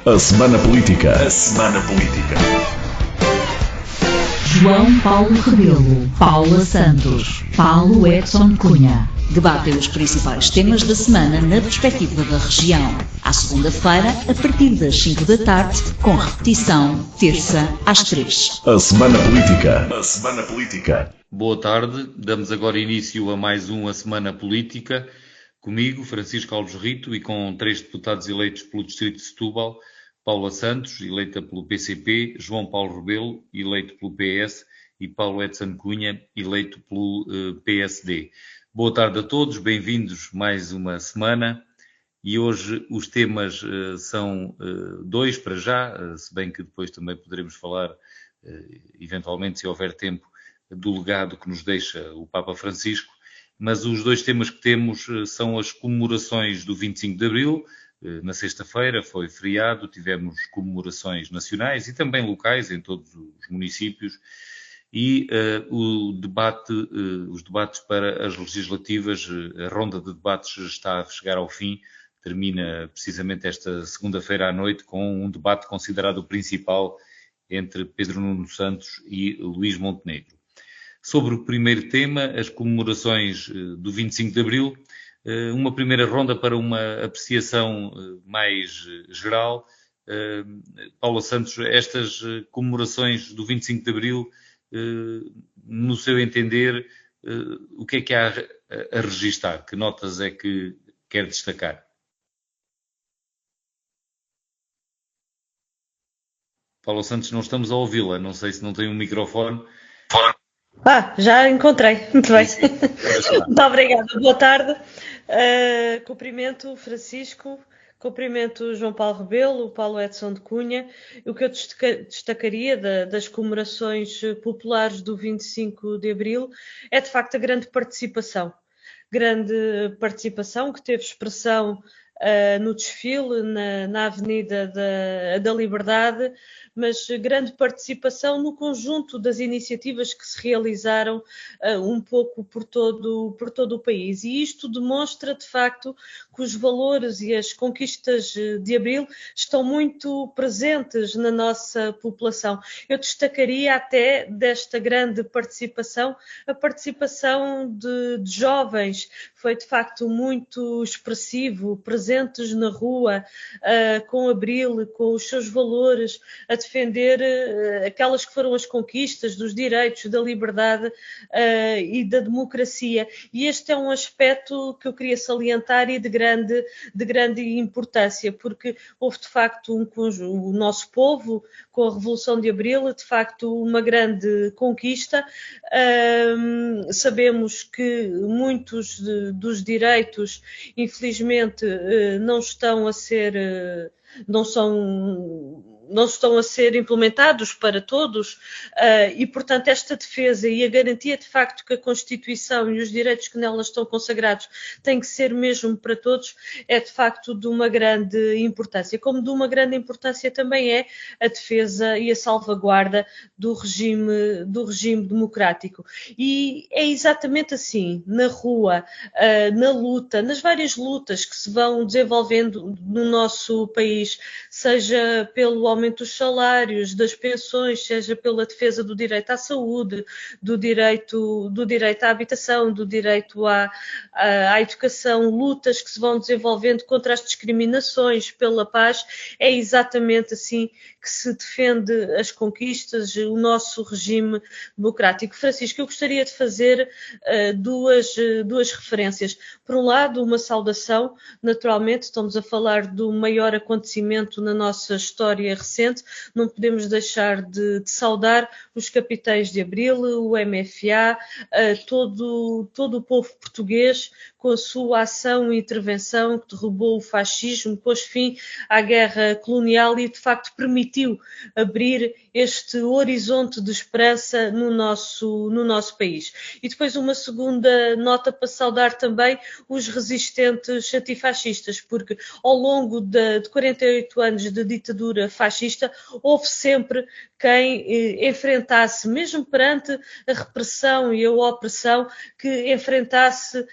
A Semana Política. A Semana Política. João Paulo Rebelo, Paula Santos, Paulo Edson Cunha. Debatem os principais temas da semana na perspectiva da região. À segunda-feira, a partir das 5 da tarde, com repetição, terça às 3. A Semana Política. A Semana Política. Boa tarde, damos agora início a mais A Semana Política, comigo, Francisco Alves Rito, e com 3 deputados eleitos pelo Distrito de Setúbal: Paula Santos, eleita pelo PCP, João Paulo Rebelo, eleito pelo PS, e Paulo Edson Cunha, eleito pelo PSD. Boa tarde a todos, bem-vindos mais uma semana, e hoje os temas são 2 para já, se bem que depois também poderemos falar, eventualmente, se houver tempo, do legado que nos deixa o Papa Francisco, mas os 2 temas que temos são as comemorações do 25 de Abril. Na sexta-feira foi feriado, tivemos comemorações nacionais e também locais em todos os municípios, e os debates para as legislativas, a ronda de debates está a chegar ao fim, termina precisamente esta segunda-feira à noite com um debate considerado o principal entre Pedro Nuno Santos e Luís Montenegro. Sobre o primeiro tema, as comemorações do 25 de Abril, uma primeira ronda para uma apreciação mais geral. Paula Santos, estas comemorações do 25 de Abril, no seu entender, o que é que há a registar? Que notas é que quer destacar? Paula Santos, não estamos a ouvi-la, não sei se não tem um microfone. Já encontrei, muito bem. Muito obrigada, boa tarde. Cumprimento o Francisco, cumprimento o João Paulo Rebelo, o Paulo Edson de Cunha. O que eu destacaria das comemorações populares do 25 de Abril é, de facto, a grande participação que teve expressão no desfile, na Avenida da Liberdade, mas grande participação no conjunto das iniciativas que se realizaram um pouco por todo o país. E isto demonstra, de facto, que os valores e as conquistas de Abril estão muito presentes na nossa população. Eu destacaria até desta grande participação, a participação de jovens. Foi, de facto, muito expressivo, presentes na rua, com Abril, com os seus valores, a defender aquelas que foram as conquistas dos direitos, da liberdade e da democracia. E este é um aspecto que eu queria salientar e de grande importância, porque houve, de facto, o nosso povo, com a Revolução de Abril, de facto, uma grande conquista. Sabemos que muitos dos direitos, infelizmente, não estão a ser implementados para todos e, portanto, esta defesa e a garantia de facto que a Constituição e os direitos que nela estão consagrados têm que ser mesmo para todos é de facto de uma grande importância. Como de uma grande importância também é a defesa e a salvaguarda do regime democrático. E é exatamente assim, na rua, na luta, nas várias lutas que se vão desenvolvendo no nosso país, seja pelo aumento dos salários, das pensões, seja pela defesa do direito à saúde, do direito à habitação, do direito à educação, lutas que se vão desenvolvendo contra as discriminações, pela paz. É exatamente assim que se defende as conquistas, o nosso regime democrático. Francisco, eu gostaria de fazer duas referências. Por um lado, uma saudação, naturalmente, estamos a falar do maior acontecimento na nossa história recente, não podemos deixar de saudar os capitães de Abril, o MFA, todo o povo português, com a sua ação e intervenção que derrubou o fascismo, pôs fim à guerra colonial e, de facto, permitiu abrir este horizonte de esperança no nosso país. E depois uma segunda nota para saudar também os resistentes antifascistas, porque ao longo de 48 anos de ditadura fascista, antifascista, houve sempre quem enfrentasse, mesmo perante a repressão e a opressão, que enfrentasse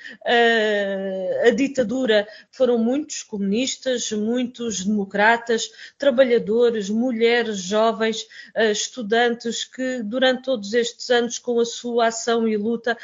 a ditadura. Foram muitos comunistas, muitos democratas, trabalhadores, mulheres, jovens, estudantes, que durante todos estes anos, com a sua ação e luta,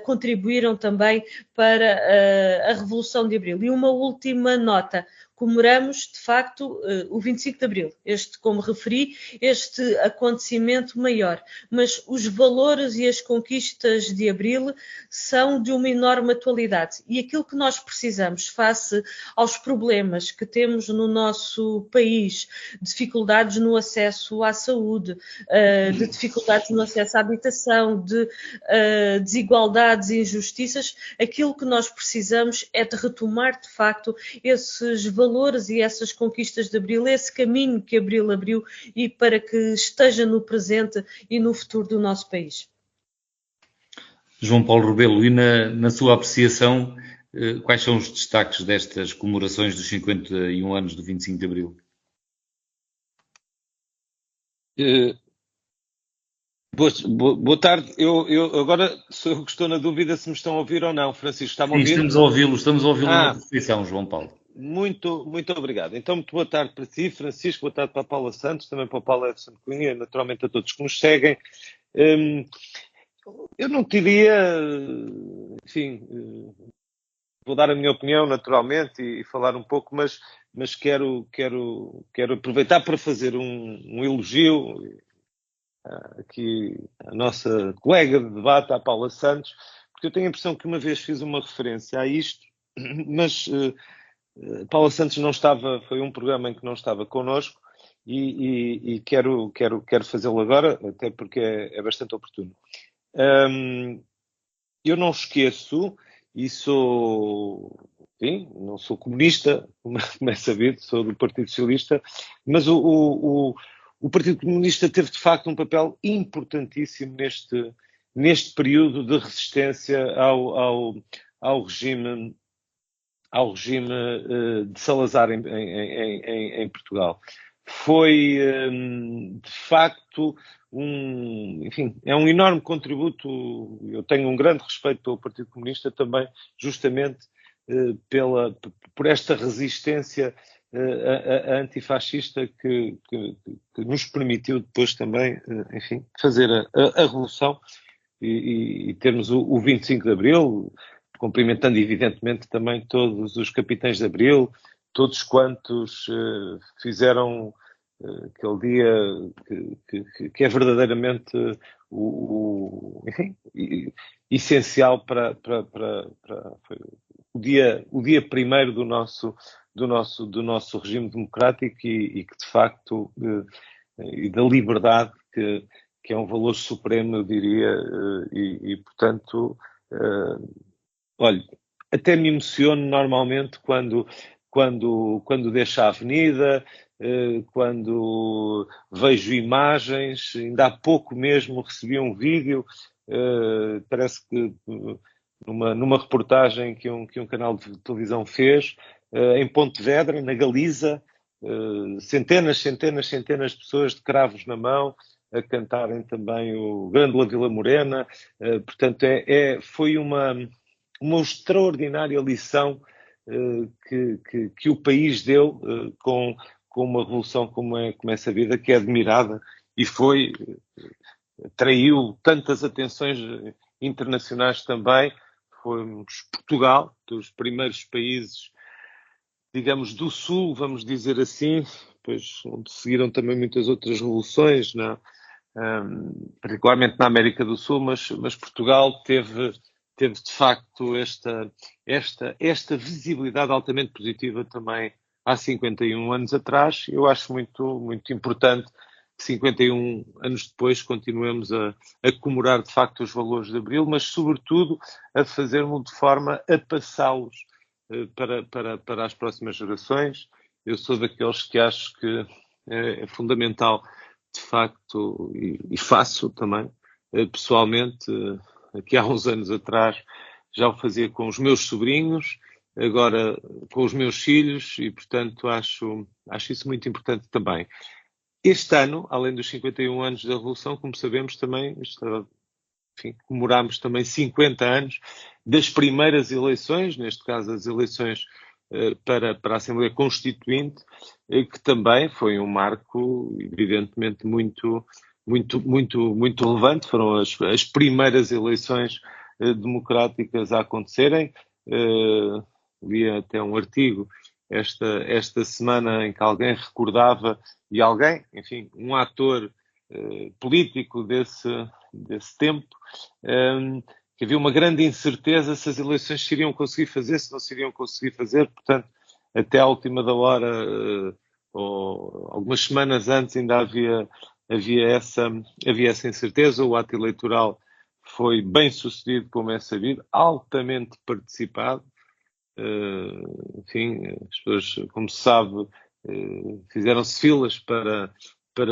contribuíram também para a Revolução de Abril. E uma última nota: comemoramos, de facto, o 25 de Abril, como referi, este acontecimento maior. Mas os valores e as conquistas de Abril são de uma enorme atualidade. E aquilo que nós precisamos, face aos problemas que temos no nosso país, dificuldades no acesso à saúde, de dificuldades no acesso à habitação, de desigualdades e injustiças, aquilo que nós precisamos é de retomar, de facto, esses valores e essas conquistas de Abril, esse caminho que Abril abriu, e para que esteja no presente e no futuro do nosso país. João Paulo Rebelo, e na sua apreciação, quais são os destaques destas comemorações dos 51 anos do 25 de Abril? Boa tarde. Eu agora sou eu que estou na dúvida se me estão a ouvir ou não. Francisco, está-me a ouvir? Sim, estamos a ouvi-lo na descrição, João Paulo. Muito obrigado. Então, muito boa tarde para si, Francisco, boa tarde para a Paula Santos, também para o Paulo Edson Cunha, naturalmente a todos que nos seguem. Eu não teria, enfim, vou dar a minha opinião naturalmente e falar um pouco, mas quero aproveitar para fazer um elogio aqui à nossa colega de debate, à Paula Santos, porque eu tenho a impressão que uma vez fiz uma referência a isto, mas Paula Santos não estava, foi um programa em que não estava connosco e quero fazê-lo agora, até porque é bastante oportuno. Eu não esqueço, e não sou comunista, como é sabido, sou do Partido Socialista, mas o Partido Comunista teve de facto um papel importantíssimo neste período de resistência ao regime de Salazar em Portugal. Foi, de facto, é um enorme contributo. Eu tenho um grande respeito pelo Partido Comunista também, justamente por esta resistência antifascista que nos permitiu depois também, enfim, fazer a Revolução e termos o 25 de Abril, cumprimentando evidentemente também todos os capitães de Abril, todos quantos fizeram aquele dia que é verdadeiramente enfim, essencial para o dia primeiro do nosso regime democrático e que de facto e da liberdade que é um valor supremo, eu diria, e portanto olha, até me emociono normalmente quando deixo a avenida, quando vejo imagens. Ainda há pouco mesmo recebi um vídeo, parece que numa reportagem que um canal de televisão fez, em Pontevedra, na Galiza, centenas de pessoas de cravos na mão, a cantarem também o Grândola Vila Morena. Portanto, foi uma extraordinária lição que o país deu com uma revolução como é sabida, que é admirada e atraiu tantas atenções internacionais também. Fomos Portugal, dos primeiros países, digamos, do Sul, vamos dizer assim, depois onde seguiram também muitas outras revoluções, particularmente na América do Sul, mas Portugal teve de facto esta visibilidade altamente positiva também há 51 anos atrás. Eu acho muito, muito importante que 51 anos depois continuemos a comemorar de facto os valores de Abril, mas sobretudo a fazermos de forma a passá-los para as próximas gerações. Eu sou daqueles que acho que é fundamental, de facto, e faço também, pessoalmente, aqui há uns anos atrás, já o fazia com os meus sobrinhos, agora com os meus filhos, e portanto acho isso muito importante também. Este ano, além dos 51 anos da Revolução, como sabemos também, comemoramos também 50 anos das primeiras eleições, neste caso as eleições para a Assembleia Constituinte, que também foi um marco, evidentemente, muito relevante. Foram as primeiras eleições democráticas a acontecerem. Li até um artigo esta semana em que alguém recordava, e alguém, enfim, um ator político desse tempo, que havia uma grande incerteza se as eleições se iriam conseguir fazer, se não se iriam conseguir fazer. Portanto, até à última da hora, ou algumas semanas antes, ainda havia essa incerteza. O ato eleitoral foi bem sucedido, como é sabido, altamente participado. Enfim, as pessoas, como se sabe, fizeram-se filas para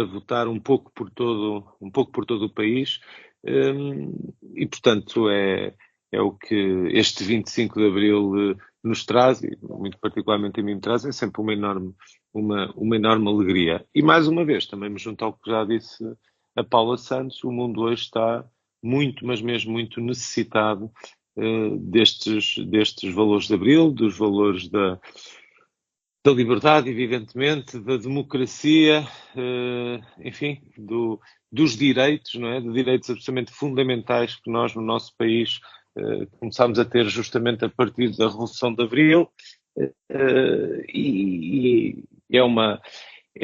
votar um pouco por todo o país, e portanto é o que este 25 de Abril nos traz, e muito particularmente a mim me traz, é sempre uma enorme alegria. E mais uma vez, também me junto ao que já disse a Paula Santos, o mundo hoje está muito, mas mesmo muito necessitado destes valores de Abril, dos valores da liberdade, evidentemente, da democracia, enfim, dos direitos, não é? De direitos absolutamente fundamentais que nós, no nosso país, começámos a ter justamente a partir da Revolução de Abril, e é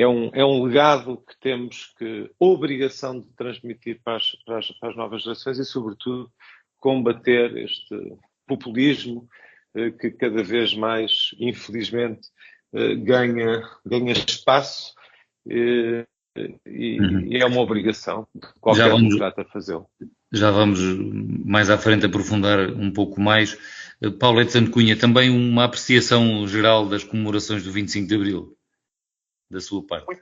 um legado que temos obrigação de transmitir para as novas gerações e, sobretudo, combater este populismo que cada vez mais, infelizmente, ganha espaço, e é uma obrigação de qualquer democrata fazê-lo. Já vamos mais à frente aprofundar um pouco mais. Paulo Santos Cunha, também uma apreciação geral das comemorações do 25 de Abril, da sua parte.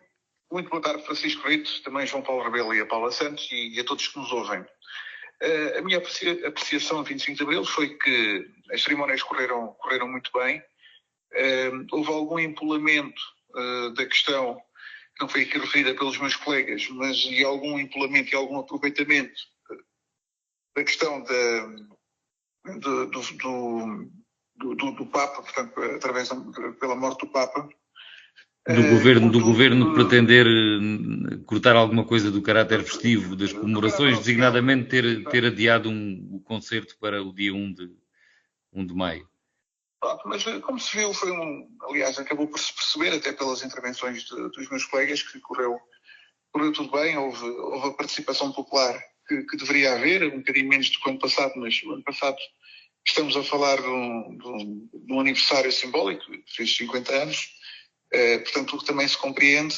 Muito boa tarde, Francisco Rito, também João Paulo Rebelo e a Paula Santos, e a todos que nos ouvem. A minha apreciação do 25 de Abril foi que as cerimónias correram muito bem. Houve algum empolamento da questão, que não foi aqui referida pelos meus colegas, mas e algum empolamento e algum aproveitamento da questão do Papa, portanto, pela morte do Papa. Do governo pretender cortar alguma coisa do caráter festivo das comemorações, designadamente ter adiado o concerto para o dia 1 de maio. Mas, como se viu, aliás, acabou por se perceber, até pelas intervenções dos meus colegas, que correu tudo bem. Houve a participação popular que deveria haver, um bocadinho menos do que o ano passado, mas o ano passado estamos a falar de um aniversário simbólico, fez 50 anos. Portanto, o que também se compreende.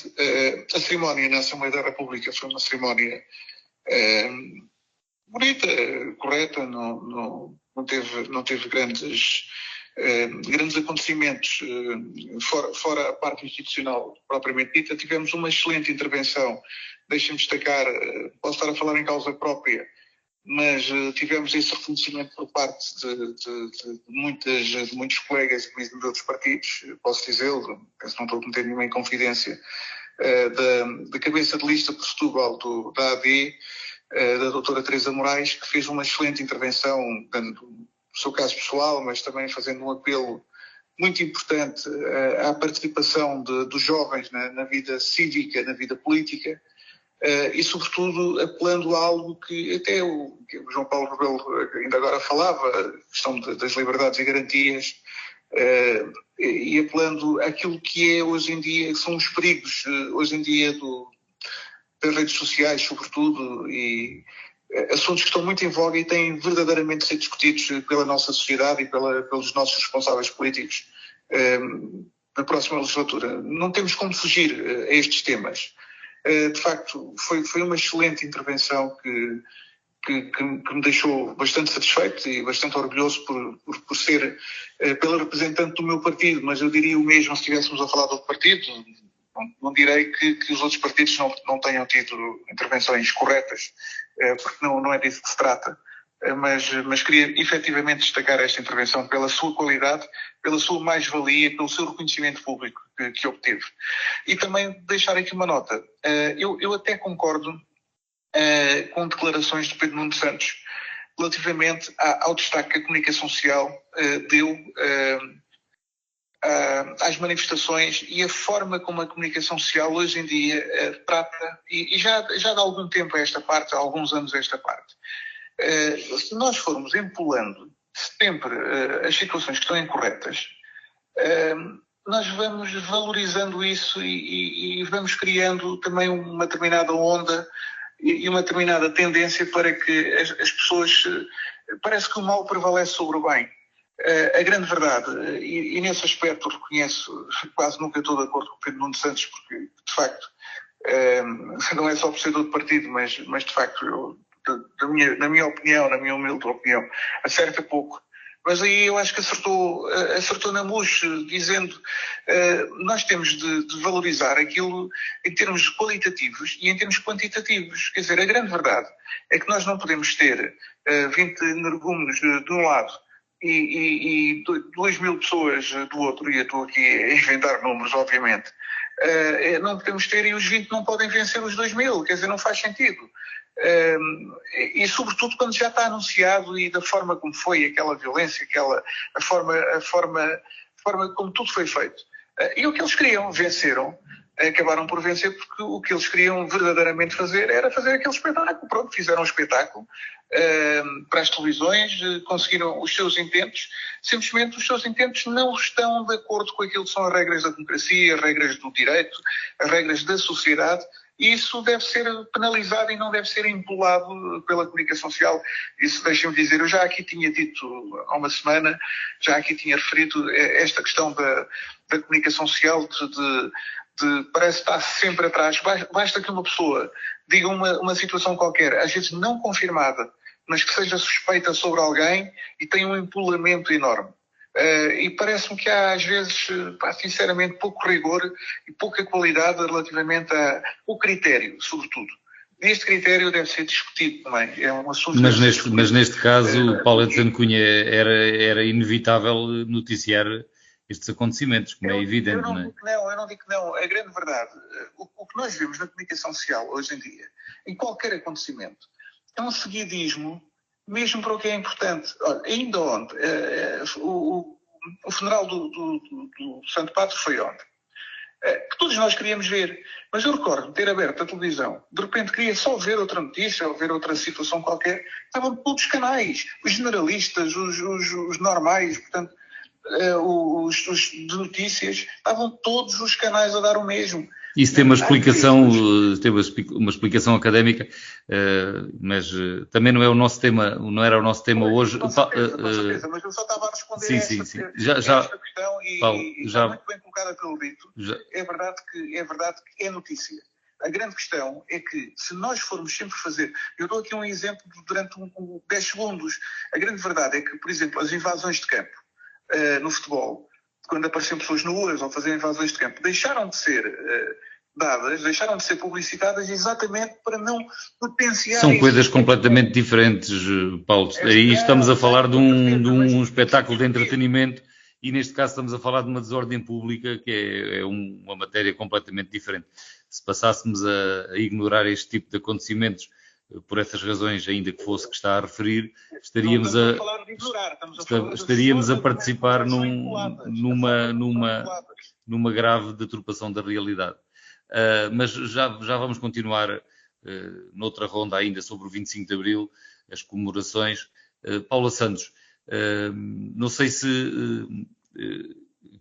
A cerimónia na Assembleia da República foi uma cerimónia bonita, correta, não teve grandes acontecimentos fora a parte institucional propriamente dita. Tivemos uma excelente intervenção, deixem-me destacar, posso estar a falar em causa própria, mas tivemos esse reconhecimento por parte de muitos colegas de outros partidos, posso dizê-lo, penso que não estou a meter nenhuma inconfidência, da cabeça de lista por Setúbal da AD, da doutora Teresa Moraes, que fez uma excelente intervenção, dando o seu caso pessoal, mas também fazendo um apelo muito importante à participação dos jovens na vida cívica, na vida política, e sobretudo apelando a algo que até o João Paulo Rebelo ainda agora falava, a questão das liberdades e garantias, e apelando àquilo que é hoje em dia, que são os perigos hoje em dia das redes sociais, sobretudo, e assuntos que estão muito em voga e têm verdadeiramente de ser discutidos pela nossa sociedade e pelos nossos responsáveis políticos na próxima legislatura. Não temos como fugir a estes temas. De facto, foi uma excelente intervenção que me deixou bastante satisfeito e bastante orgulhoso por ser pela representante do meu partido, mas eu diria o mesmo se estivéssemos a falar de outro partido. Não direi que os outros partidos não tenham tido intervenções corretas, porque não é disso que se trata. mas queria efetivamente destacar esta intervenção pela sua qualidade, pela sua mais-valia, pelo seu reconhecimento público que obteve. E também deixar aqui uma nota. Eu até concordo com declarações de Pedro Nuno Santos relativamente ao destaque que a comunicação social deu às manifestações e a forma como a comunicação social hoje em dia trata, e já há algum tempo esta parte, há alguns anos esta parte. Se nós formos empolando sempre as situações que estão incorretas, nós vamos valorizando isso e vamos criando também uma determinada onda e uma determinada tendência para que as pessoas... Parece que o mal prevalece sobre o bem. A grande verdade, e nesse aspecto reconheço, quase nunca estou de acordo com o Pedro Nuno Santos, porque de facto não é só por ser do partido, mas de facto eu, na minha opinião, na minha humilde opinião, acerta pouco. Mas aí eu acho que acertou na mousse, dizendo nós temos de valorizar aquilo em termos qualitativos e em termos quantitativos. Quer dizer, a grande verdade é que nós não podemos ter 20 energúmenos de um lado e 2.000 pessoas do outro, e eu estou aqui a inventar números, obviamente. Não podemos ter, e os 20 não podem vencer os 2.000, quer dizer, não faz sentido. E sobretudo quando já está anunciado e da forma como foi aquela violência, a forma como tudo foi feito. E o que eles queriam, venceram, acabaram por vencer, porque o que eles queriam verdadeiramente fazer era fazer aquele espetáculo. Pronto, fizeram um espetáculo para as televisões, conseguiram os seus intentos. Simplesmente os seus intentos não estão de acordo com aquilo que são as regras da democracia, as regras do direito, as regras da sociedade. E isso deve ser penalizado e não deve ser empolado pela comunicação social. Isso, deixem-me dizer, eu já aqui tinha dito há uma semana, já aqui tinha referido esta questão da comunicação social, parece estar sempre atrás. Basta que uma pessoa diga uma situação qualquer, às vezes não confirmada, mas que seja suspeita sobre alguém e tenha um empolamento enorme. E parece-me que há, às vezes, sinceramente, pouco rigor e pouca qualidade relativamente ao critério, sobretudo. Este critério deve ser discutido também. É um assunto. Mas neste caso, Paulo Alexandre Cunha, era inevitável noticiar estes acontecimentos, como é evidente. Eu não digo que não. A grande verdade, o que nós vemos na comunicação social hoje em dia, em qualquer acontecimento, é um seguidismo, mesmo para o que é importante. Olha, ainda ontem, o funeral do Santo Padre foi ontem, que todos nós queríamos ver, mas eu recordo ter aberto a televisão, de repente queria só ver outra notícia ou ver outra situação qualquer, estavam todos os canais, os generalistas, os normais, portanto, os de notícias, estavam todos os canais a dar o mesmo. Isso tem uma explicação académica, mas também não é o nosso tema, não era o nosso tema hoje. Com certeza, mas eu só estava a responder a esta questão e está muito bem colocada pelo Rito. É verdade que é notícia. A grande questão é que, se nós formos sempre fazer... Eu dou aqui um exemplo durante 10 segundos. A grande verdade é que, por exemplo, as invasões de campo no futebol, quando apareciam pessoas nuas ou faziam invasões de campo, deixaram de ser dadas, deixaram de ser publicitadas exatamente para não potenciar... São coisas completamente diferentes, Paulo. Aí estamos a falar de um espetáculo de entretenimento e, neste caso, estamos a falar de uma desordem pública, que é uma matéria completamente diferente. Se passássemos a ignorar este tipo de acontecimentos por essas razões, ainda que fosse que está a referir, estaríamos a participar numa grave deturpação da realidade. Mas já vamos continuar noutra ronda ainda sobre o 25 de Abril, as comemorações. Paula Santos, não sei se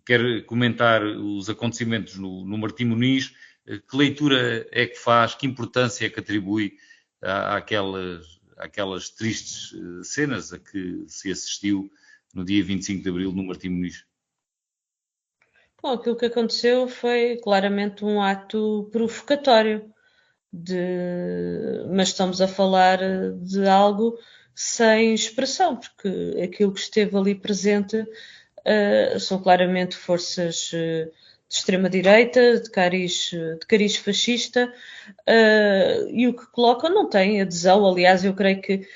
quer comentar os acontecimentos no Martim Muniz, que leitura é que faz, que importância é que atribui àquelas tristes cenas a que se assistiu no dia 25 de Abril no Martim Muniz? Bom, aquilo que aconteceu foi claramente um ato provocatório, mas estamos a falar de algo sem expressão, porque aquilo que esteve ali presente são claramente forças extrema-direita, de cariz fascista, e o que colocam não tem adesão. Aliás, eu creio que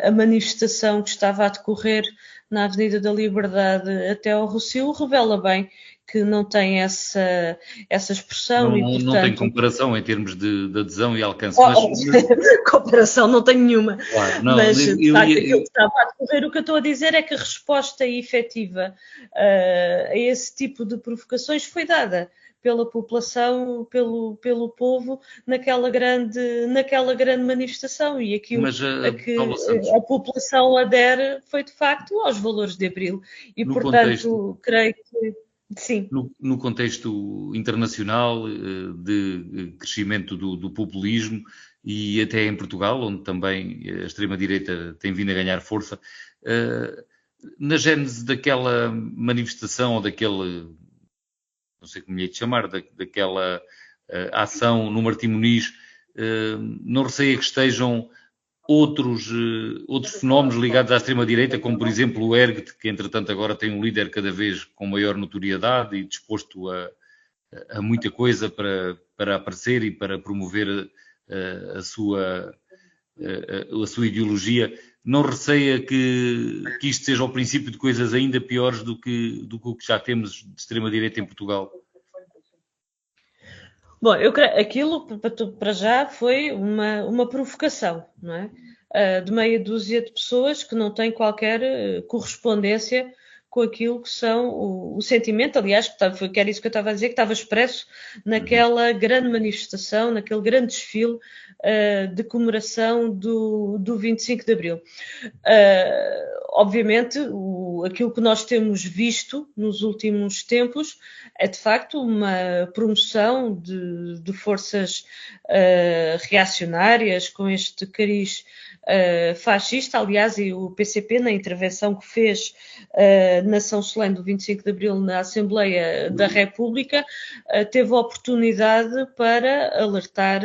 a manifestação que estava a decorrer na Avenida da Liberdade até ao Rossio revela bem que não tem essa expressão. Não tem comparação em termos de adesão e alcance. Comparação não tem nenhuma. Claro, não, mas, de facto, aquilo que estava a decorrer, o que eu estou a dizer é que a resposta efetiva a esse tipo de provocações foi dada pela população, pelo povo, naquela grande manifestação. E aquilo a que a população adere foi, de facto, aos valores de Abril. E, portanto, creio que... Sim. No contexto internacional de crescimento do populismo e até em Portugal, onde também a extrema-direita tem vindo a ganhar força, na gênese daquela manifestação ou daquele, não sei como lhe hei de chamar, daquela ação no Martim Muniz, não receia que estejam outros fenómenos ligados à extrema-direita, como por exemplo o ERGT, que entretanto agora tem um líder cada vez com maior notoriedade e disposto a muita coisa para aparecer e para promover a sua ideologia. Não receia que isto seja o princípio de coisas ainda piores do que o que já temos de extrema-direita em Portugal? Bom, eu creio aquilo para já foi uma provocação, não é? De meia dúzia de pessoas que não têm qualquer correspondência com aquilo que são o sentimento, aliás, que era isso que eu estava a dizer, que estava expresso naquela grande manifestação, naquele grande desfile de comemoração do 25 de Abril. Obviamente, aquilo que nós temos visto nos últimos tempos é, de facto, uma promoção de forças reacionárias com este cariz fascista. Aliás, e o PCP, na intervenção que fez na São Solene do 25 de Abril na Assembleia da República, teve a oportunidade para alertar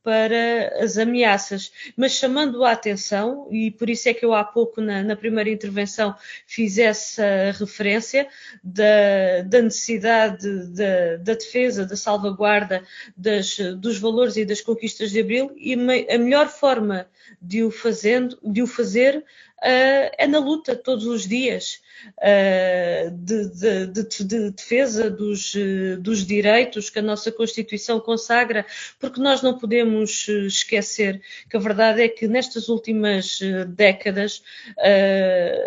para as ameaças, mas chamando a atenção, e por isso é que eu há pouco na primeira intervenção fiz essa referência da necessidade da defesa, da salvaguarda dos valores e das conquistas de Abril, e a melhor forma de o fazer é na luta todos os dias, de defesa dos direitos que a nossa Constituição consagra, porque nós não podemos esquecer que a verdade é que nestas últimas décadas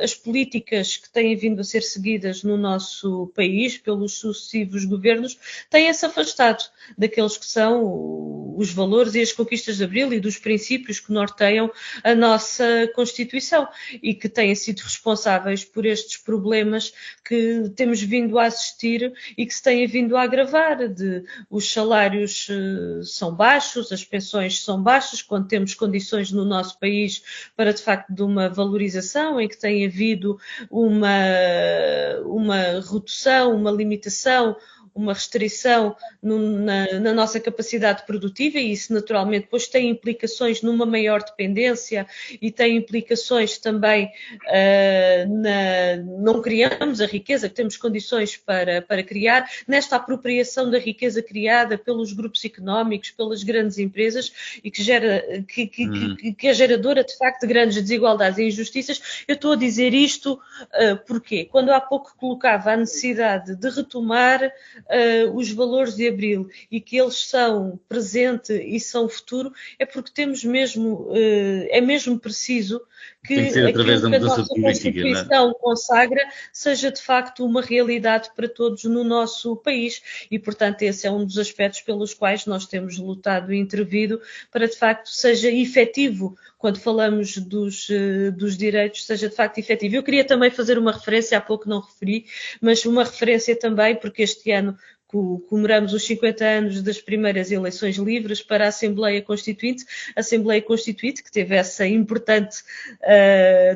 as políticas que têm vindo a ser seguidas no nosso país pelos sucessivos governos têm-se afastado daqueles que são os valores e as conquistas de Abril e dos princípios que norteiam a nossa Constituição e que têm sido responsáveis por estes problemas que temos vindo a assistir e que se têm vindo a agravar. Os salários são baixos, as pensões são baixas, quando temos condições no nosso país para, de facto, de uma valorização em que tem havido uma redução, uma limitação, uma restrição na nossa capacidade produtiva, e isso naturalmente depois tem implicações numa maior dependência e tem implicações também não criamos a riqueza que temos condições para criar, nesta apropriação da riqueza criada pelos grupos económicos, pelas grandes empresas e que é geradora de facto de grandes desigualdades e injustiças. Eu estou a dizer isto porque quando há pouco colocava a necessidade de retomar os valores de Abril e que eles são presente e são futuro, é porque temos mesmo, é mesmo preciso que aquilo que a nossa Constituição consagra seja de facto uma realidade para todos no nosso país e, portanto, esse é um dos aspectos pelos quais nós temos lutado e intervido para de facto seja efetivo, quando falamos dos direitos, seja de facto efetivo. Eu queria também fazer uma referência, há pouco não referi, mas uma referência também, porque este ano comemoramos os 50 anos das primeiras eleições livres para a Assembleia Constituinte que teve essa importante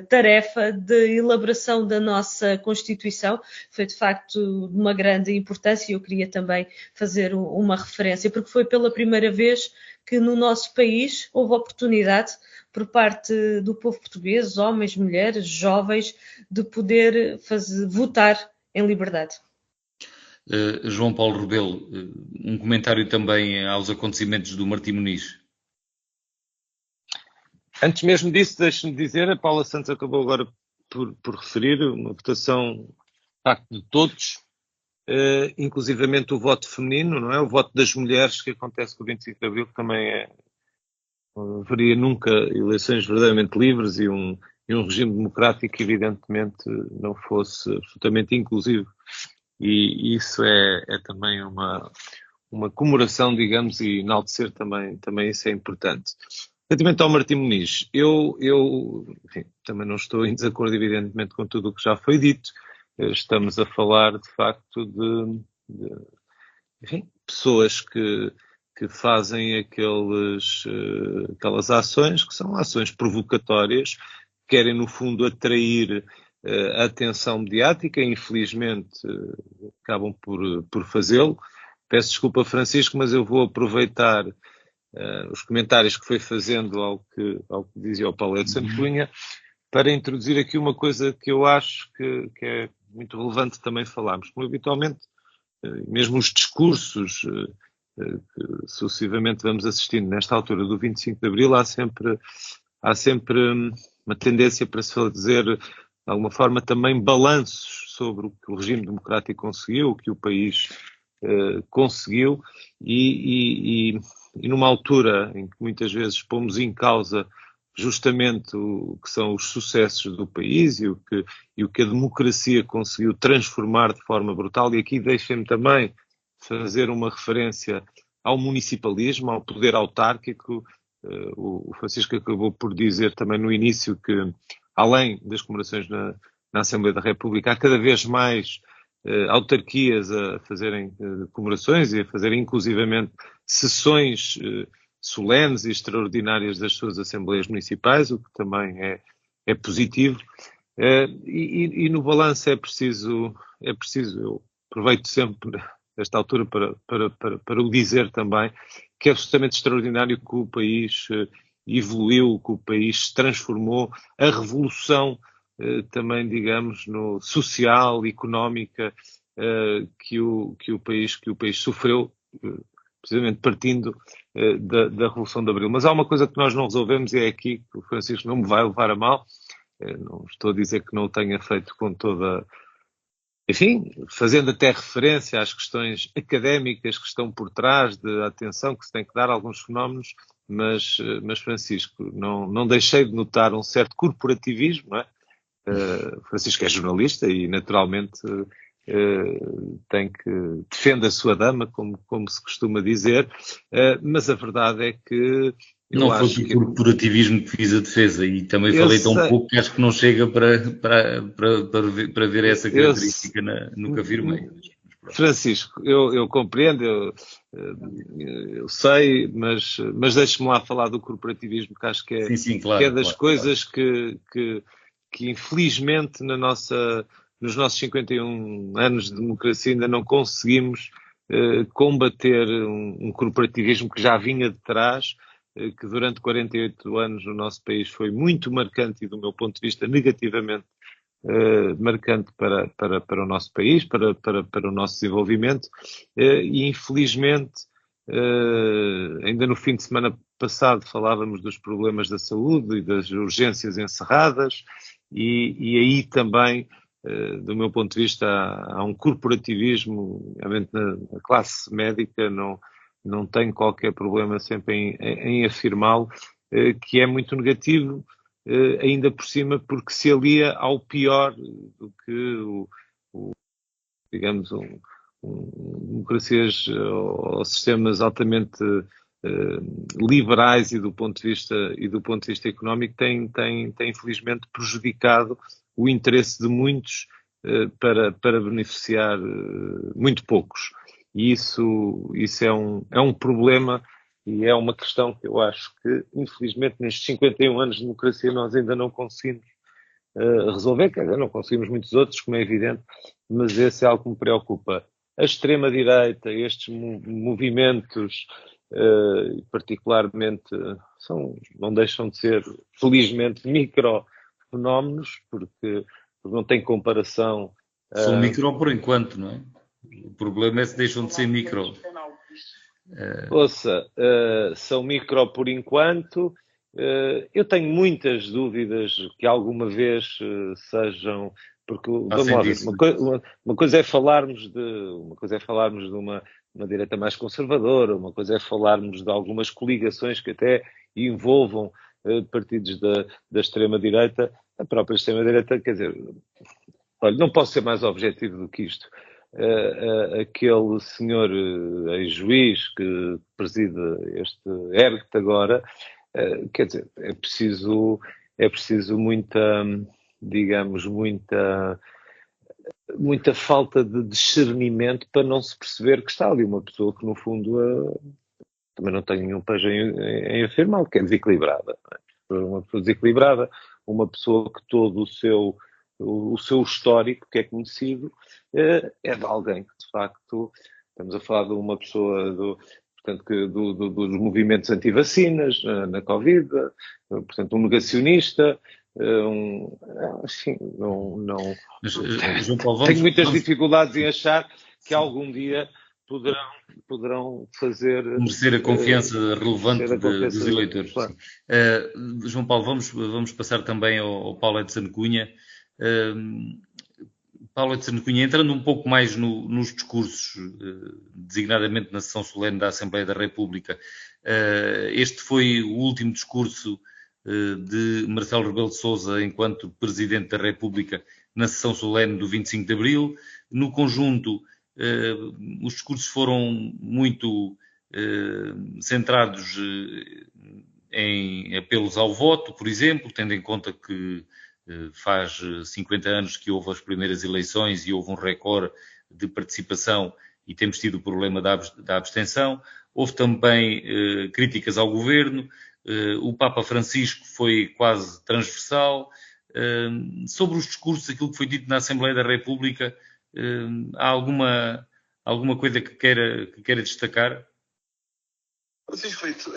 tarefa de elaboração da nossa Constituição, foi de facto de uma grande importância e eu queria também fazer uma referência, porque foi pela primeira vez que no nosso país houve oportunidade por parte do povo português, homens, mulheres, jovens, de poder votar em liberdade. João Paulo Rebelo, um comentário também aos acontecimentos do Martim Muniz. Antes mesmo disso, deixe-me dizer, a Paula Santos acabou agora por referir uma votação de facto de todos, inclusivamente o voto feminino, não é? O voto das mulheres que acontece com o 25 de Abril, que também não haveria nunca eleições verdadeiramente livres e um regime democrático que evidentemente não fosse absolutamente inclusivo. E isso é também uma comemoração, digamos, e enaltecer também isso é importante. Relativamente ao Martim Muniz, eu enfim, também não estou em desacordo, evidentemente, com tudo o que já foi dito. Estamos a falar, de facto, de enfim, pessoas que fazem aquelas ações que são ações provocatórias, que querem, no fundo, atrair a atenção mediática, e infelizmente acabam por fazê-lo. Peço desculpa, Francisco, mas eu vou aproveitar os comentários que foi fazendo ao que dizia o Paulo de Santo Cunha, para introduzir aqui uma coisa que eu acho que é muito relevante também falarmos. Como habitualmente, mesmo os discursos que sucessivamente vamos assistindo nesta altura do 25 de Abril, há sempre uma tendência para se dizer, de alguma forma, também balanços sobre o que o regime democrático conseguiu, o que o país conseguiu, e numa altura em que muitas vezes pomos em causa justamente o que são os sucessos do país e o que a democracia conseguiu transformar de forma brutal. E aqui deixem-me também fazer uma referência ao municipalismo, ao poder autárquico. O Francisco acabou por dizer também no início que, além das comemorações na Assembleia da República, há cada vez mais autarquias a fazerem comemorações e a fazerem inclusivamente sessões solenes e extraordinárias das suas Assembleias Municipais, o que também é positivo. E no balanço é preciso, eu aproveito sempre esta altura para o dizer também, que é absolutamente extraordinário que o país evoluiu, que o país se transformou, a revolução também, digamos, no social, económica, que o país sofreu, precisamente partindo da Revolução de Abril. Mas há uma coisa que nós não resolvemos, e é aqui que o Francisco não me vai levar a mal. Não estou a dizer que não o tenha feito com toda... Enfim, fazendo até referência às questões académicas que estão por trás da atenção que se tem que dar a alguns fenómenos, mas Francisco, não deixei de notar um certo corporativismo, não é? Francisco é jornalista e, naturalmente, defende a sua dama, como se costuma dizer, mas a verdade é que... Não foi o corporativismo que fiz a defesa, e também falei tão pouco que acho que não chega para ver essa característica no que afirmei. Francisco, eu compreendo, eu sei, mas deixe-me lá falar do corporativismo, que acho que é, sim, claro, que é das claro, coisas que infelizmente nos nossos 51 anos de democracia ainda não conseguimos combater um corporativismo que já vinha de trás, que durante 48 anos no nosso país foi muito marcante e, do meu ponto de vista, negativamente marcante para o nosso país, para o nosso desenvolvimento, e infelizmente ainda no fim de semana passado falávamos dos problemas da saúde e das urgências encerradas, e aí também, do meu ponto de vista, há um corporativismo, realmente na classe médica, não tenho qualquer problema sempre em afirmá-lo, que é muito negativo, ainda por cima porque se alia ao pior do que digamos, democracias ou sistemas altamente liberais e do ponto de vista económico tem infelizmente prejudicado o interesse de muitos para beneficiar muito poucos. E isso é um problema e é uma questão que eu acho que, infelizmente, nestes 51 anos de democracia nós ainda não conseguimos resolver, quer dizer, não conseguimos muitos outros, como é evidente, mas esse é algo que me preocupa. A extrema-direita, estes movimentos, particularmente, não deixam de ser, felizmente, micro-fenómenos, porque não tem comparação. São micro por enquanto, não é? O problema é se deixam de ser micro. Ouça, são micro por enquanto. Eu tenho muitas dúvidas que alguma vez sejam, porque vamos lá ver, uma coisa é falarmos de uma direita mais conservadora, uma coisa é falarmos de algumas coligações que até envolvam partidos da extrema-direita. A própria extrema-direita, quer dizer, olha, não posso ser mais objetivo do que isto. Aquele senhor ex-juiz que preside este ERGT agora, quer dizer, é preciso muita, digamos, muita falta de discernimento para não se perceber que está ali uma pessoa que, no fundo, também não tem nenhum pejo em afirmar, que é desequilibrada. Não é? Uma pessoa desequilibrada, uma pessoa que todo o seu histórico, que é conhecido, é de alguém que, de facto, estamos a falar de uma pessoa dos movimentos anti-vacinas na Covid, portanto, um negacionista, enfim, João Paulo, tenho muitas dificuldades em achar que algum dia poderão fazer... merecer a confiança relevante dos eleitores. Claro. João Paulo, vamos passar também ao Paulo Edson Cunha. Paulo Edson Cunha, entrando um pouco mais nos discursos, designadamente na sessão solene da Assembleia da República, este foi o último discurso de Marcelo Rebelo de Sousa enquanto Presidente da República na sessão solene do 25 de Abril. No conjunto, os discursos foram muito centrados em apelos ao voto, por exemplo, tendo em conta que faz 50 anos que houve as primeiras eleições e houve um recorde de participação e temos tido o problema da abstenção. Houve também críticas ao governo. O Papa Francisco foi quase transversal. Sobre os discursos, aquilo que foi dito na Assembleia da República, há alguma coisa que queira destacar? Francisco Rito,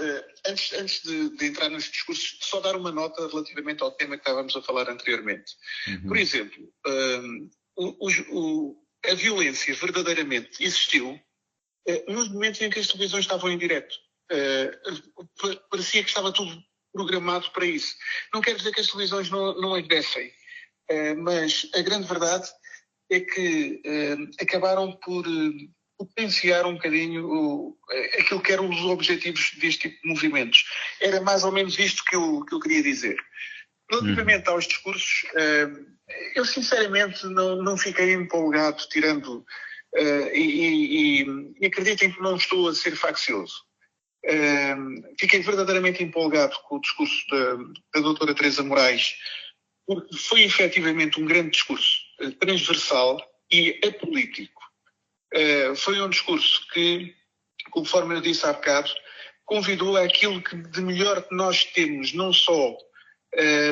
antes de entrar nos discursos, só dar uma nota relativamente ao tema que estávamos a falar anteriormente. Uhum. Por exemplo, a violência verdadeiramente existiu nos momentos em que as televisões estavam em direto. Parecia que estava tudo programado para isso. Não quer dizer que as televisões não agradecem, mas a grande verdade é que acabaram por potenciar um bocadinho aquilo que eram os objetivos deste tipo de movimentos. Era mais ou menos isto que eu queria dizer. Relativamente aos discursos, eu sinceramente não fiquei empolgado, tirando, e acreditem que não estou a ser faccioso. Fiquei verdadeiramente empolgado com o discurso da doutora Teresa Moraes, porque foi efetivamente um grande discurso, transversal e apolítico. Foi um discurso que, conforme eu disse há bocado, convidou àquilo que de melhor que nós temos, não só,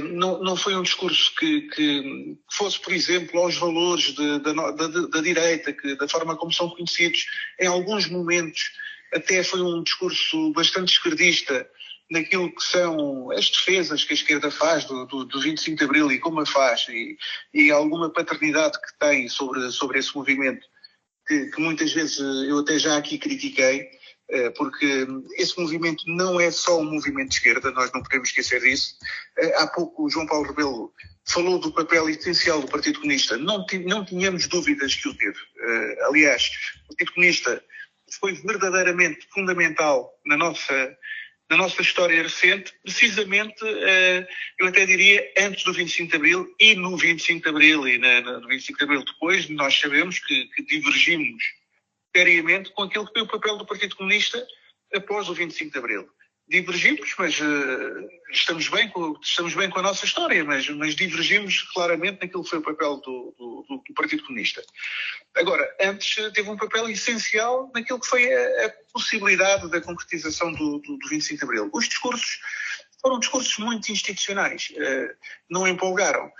não foi um discurso que fosse, por exemplo, aos valores da direita, da forma como são conhecidos, em alguns momentos até foi um discurso bastante esquerdista naquilo que são as defesas que a esquerda faz do 25 de Abril e como a faz, e alguma paternidade que tem sobre esse movimento, que muitas vezes eu até já aqui critiquei, porque esse movimento não é só um movimento de esquerda, nós não podemos esquecer disso. Há pouco o João Paulo Rebelo falou do papel essencial do Partido Comunista, não tínhamos dúvidas que o teve. Aliás, o Partido Comunista foi verdadeiramente fundamental na nossa história recente, precisamente, eu até diria, antes do 25 de Abril e no 25 de Abril e no 25 de Abril depois, nós sabemos que divergimos seriamente com aquilo que foi o papel do Partido Comunista após o 25 de Abril. Divergimos, mas estamos bem com a nossa história, mas divergimos claramente naquilo que foi o papel do Partido Comunista. Agora, antes teve um papel essencial naquilo que foi a possibilidade da concretização do 25 de Abril. Os discursos foram discursos muito institucionais, não empolgaram.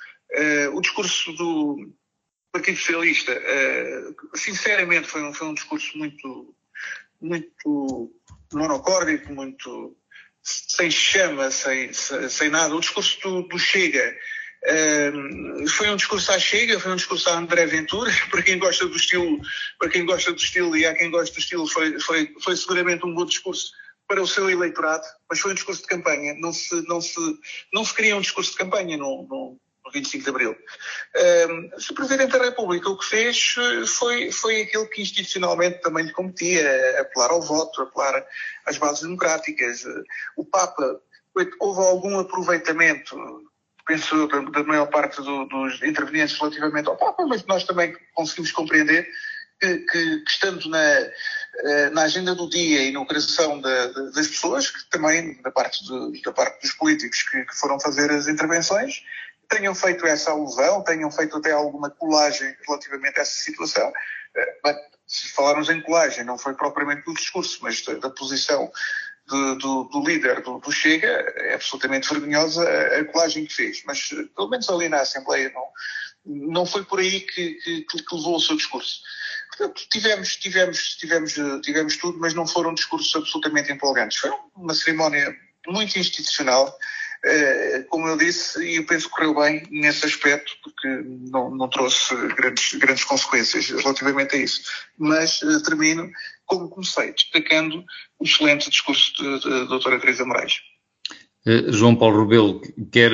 O discurso do Partido Socialista, sinceramente, foi um discurso muito monocórdico, muito sem chama, sem nada. O discurso do Chega Foi um discurso à Chega, foi um discurso a André Ventura. Para quem gosta do estilo e há quem gosta do estilo, foi seguramente um bom discurso para o seu eleitorado, mas foi um discurso de campanha. Não se queria um discurso de campanha no 25 de Abril. O Presidente da República o que fez foi aquilo que institucionalmente também lhe competia, apelar ao voto, apelar às bases democráticas. O Papa, houve algum aproveitamento, penso, da maior parte dos intervenientes relativamente ao Papa, mas nós também conseguimos compreender que estando na agenda do dia e no coração das pessoas, que também da parte dos políticos que foram fazer as intervenções, tenham feito essa alusão, tenham feito até alguma colagem relativamente a essa situação. Se falarmos em colagem, não foi propriamente do discurso, mas da posição do líder do Chega, é absolutamente vergonhosa a colagem que fez. Mas, pelo menos ali na Assembleia, não foi por aí que levou o seu discurso. Portanto, tivemos tudo, mas não foram discursos absolutamente empolgantes. Foi uma cerimónia muito institucional, como eu disse, e eu penso que correu bem nesse aspecto, porque não trouxe grandes consequências relativamente a isso. Mas termino, como comecei, destacando o excelente discurso da doutora Teresa Moraes. João Paulo Rebelo, quer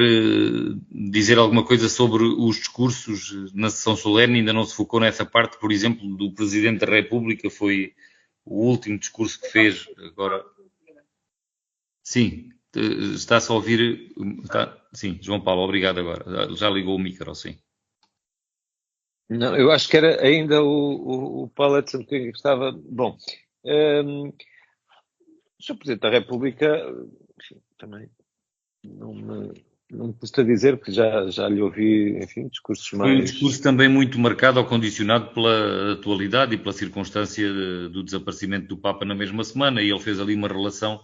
dizer alguma coisa sobre os discursos na sessão solene? Ainda não se focou nessa parte, por exemplo, do Presidente da República, foi o último discurso que fez agora. Sim, está-se a ouvir. Sim, João Paulo, obrigado agora. Já ligou o micro, sim. Não, eu acho que era ainda o Paulo Edson que estava. Bom, o Sr. Presidente da República, enfim, também não me custa dizer, porque já lhe ouvi, enfim, discursos mais... Foi um discurso também muito marcado ou condicionado pela atualidade e pela circunstância do desaparecimento do Papa na mesma semana, e ele fez ali uma relação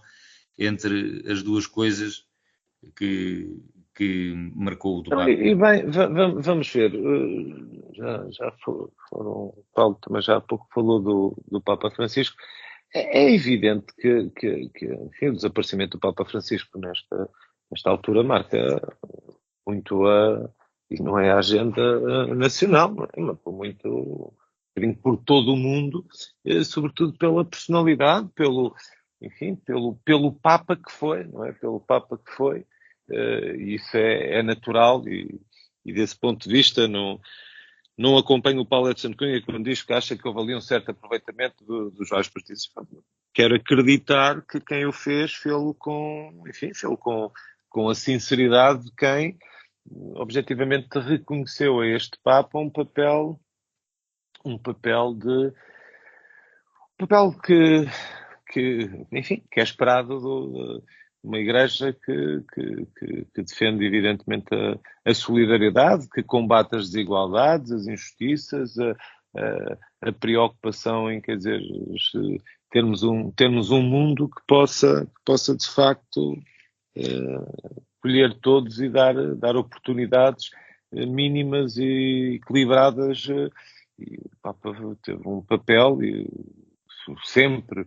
entre as duas coisas que marcou o debate. E bem, vamos ver, já foram, Paulo também já há pouco falou do Papa Francisco. É evidente que enfim, o desaparecimento do Papa Francisco nesta altura marca muito e não é a agenda nacional, mas muito por todo o mundo, sobretudo pela personalidade, pelo Papa que foi, não é? Pelo Papa que foi, e isso é natural e desse ponto de vista não acompanho o Paulo Edson Cunha quando diz que acha que houve ali um certo aproveitamento dos vários partidos. Quero acreditar que quem o fez fê-lo com a sinceridade de quem objetivamente reconheceu a este Papa um papel que é esperado de uma igreja que defende evidentemente a solidariedade, que combate as desigualdades, as injustiças, a preocupação em, termos um mundo que possa de facto colher todos e dar oportunidades mínimas e equilibradas. E o Papa teve um papel e sempre,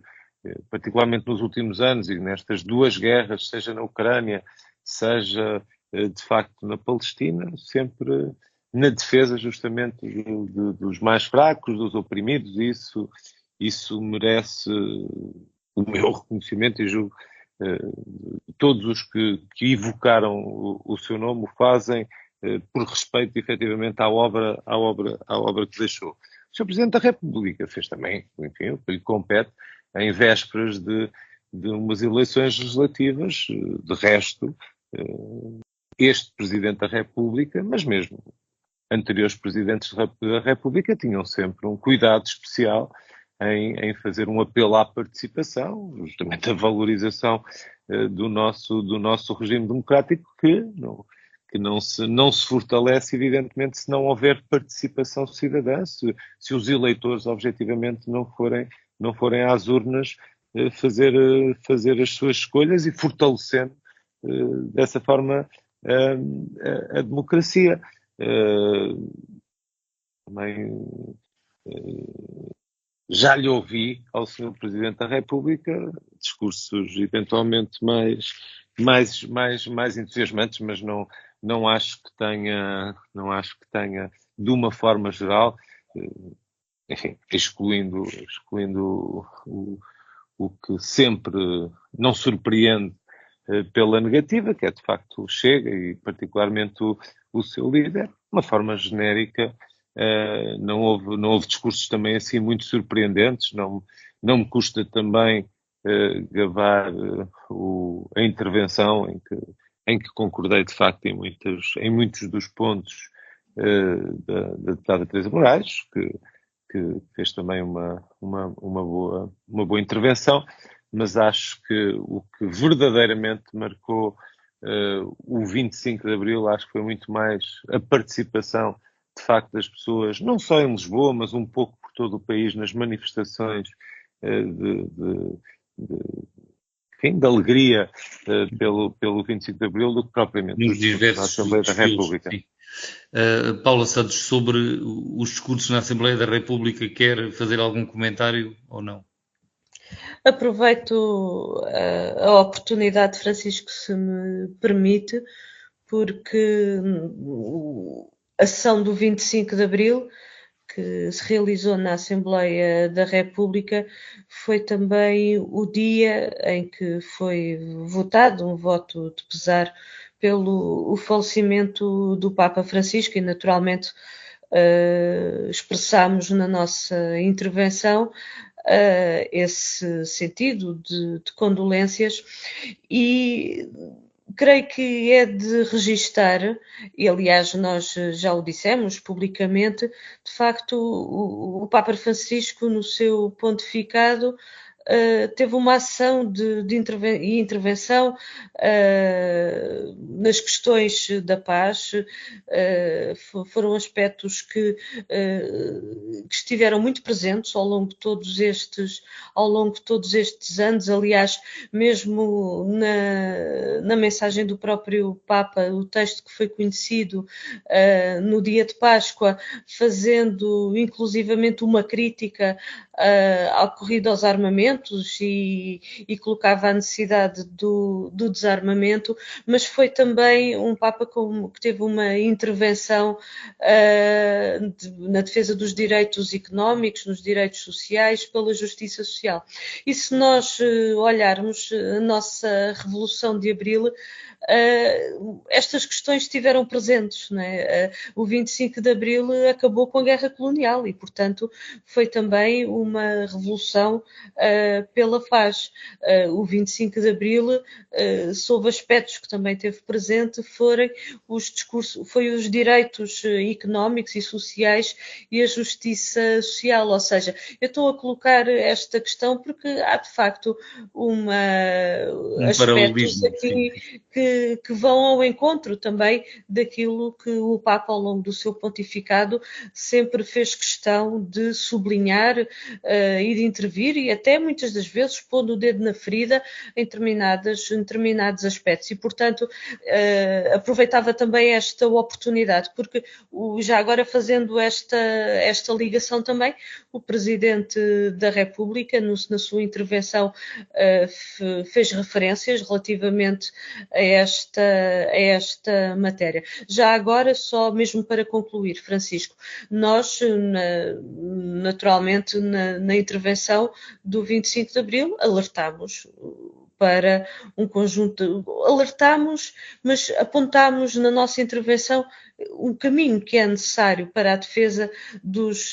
particularmente nos últimos anos e nestas duas guerras, seja na Ucrânia, seja de facto na Palestina, sempre na defesa justamente dos mais fracos, dos oprimidos. Isso merece o meu reconhecimento e julgo todos os que evocaram o seu nome o fazem por respeito efetivamente à obra que deixou. O Sr. Presidente da República fez também, enfim, o que lhe compete em vésperas de umas eleições legislativas. De resto, este Presidente da República, mas mesmo anteriores Presidentes da República, tinham sempre um cuidado especial em fazer um apelo à participação, justamente a valorização do nosso regime democrático, que não se fortalece, evidentemente, se não houver participação cidadã, se os eleitores, objetivamente, não forem às urnas fazer as suas escolhas e fortalecendo dessa forma a democracia. Também já lhe ouvi ao Sr. Presidente da República discursos eventualmente mais entusiasmantes, mas não acho que tenha, de uma forma geral, enfim, excluindo o que sempre não surpreende pela negativa, que é de facto o Chega e particularmente o seu líder, de uma forma genérica, não houve discursos também assim muito surpreendentes, não me custa também gabar a intervenção em que concordei de facto em muitos dos pontos da deputada Teresa Moraes, que fez também uma boa intervenção, mas acho que o que verdadeiramente marcou o 25 de Abril, acho que foi muito mais a participação de facto das pessoas, não só em Lisboa, mas um pouco por todo o país, nas manifestações de alegria pelo 25 de Abril, do que propriamente nos diversos na Assembleia da República. Sim. Paula Santos, sobre os discursos na Assembleia da República, quer fazer algum comentário ou não? Aproveito a oportunidade, Francisco, se me permite, porque a sessão do 25 de Abril, que se realizou na Assembleia da República, foi também o dia em que foi votado um voto de pesar pelo falecimento do Papa Francisco, e naturalmente expressámos na nossa intervenção esse sentido de condolências, e creio que é de registar, e aliás nós já o dissemos publicamente, de facto o Papa Francisco, no seu pontificado, teve uma ação de intervenção nas questões da paz. Foram aspectos que estiveram muito presentes ao longo de todos estes anos. Aliás, mesmo na mensagem do próprio Papa, o texto que foi conhecido no dia de Páscoa, fazendo inclusivamente uma crítica ao corrido aos armamentos e colocava a necessidade do desarmamento, mas foi também um Papa que teve uma intervenção na defesa dos direitos económicos, nos direitos sociais, pela justiça social. E se nós olharmos a nossa Revolução de Abril, estas questões estiveram presentes, não é? O 25 de Abril acabou com a guerra colonial e, portanto, foi também uma revolução pela paz. O 25 de Abril, sob aspectos que também teve presente, foi os direitos económicos e sociais e a justiça social. Ou seja, eu estou a colocar esta questão porque há de facto aspectos aqui que vão ao encontro também daquilo que o Papa, ao longo do seu pontificado, sempre fez questão de sublinhar e de intervir, e até muitas das vezes pondo o dedo na ferida em determinados aspectos. E, portanto, aproveitava também esta oportunidade, porque já agora fazendo esta ligação também, o Presidente da República, na sua intervenção, fez referências relativamente a esta matéria. Já agora, só mesmo para concluir, Francisco, nós, naturalmente, na intervenção do 25 de Abril, alertámos para um conjunto, mas apontámos na nossa intervenção o caminho que é necessário para a defesa dos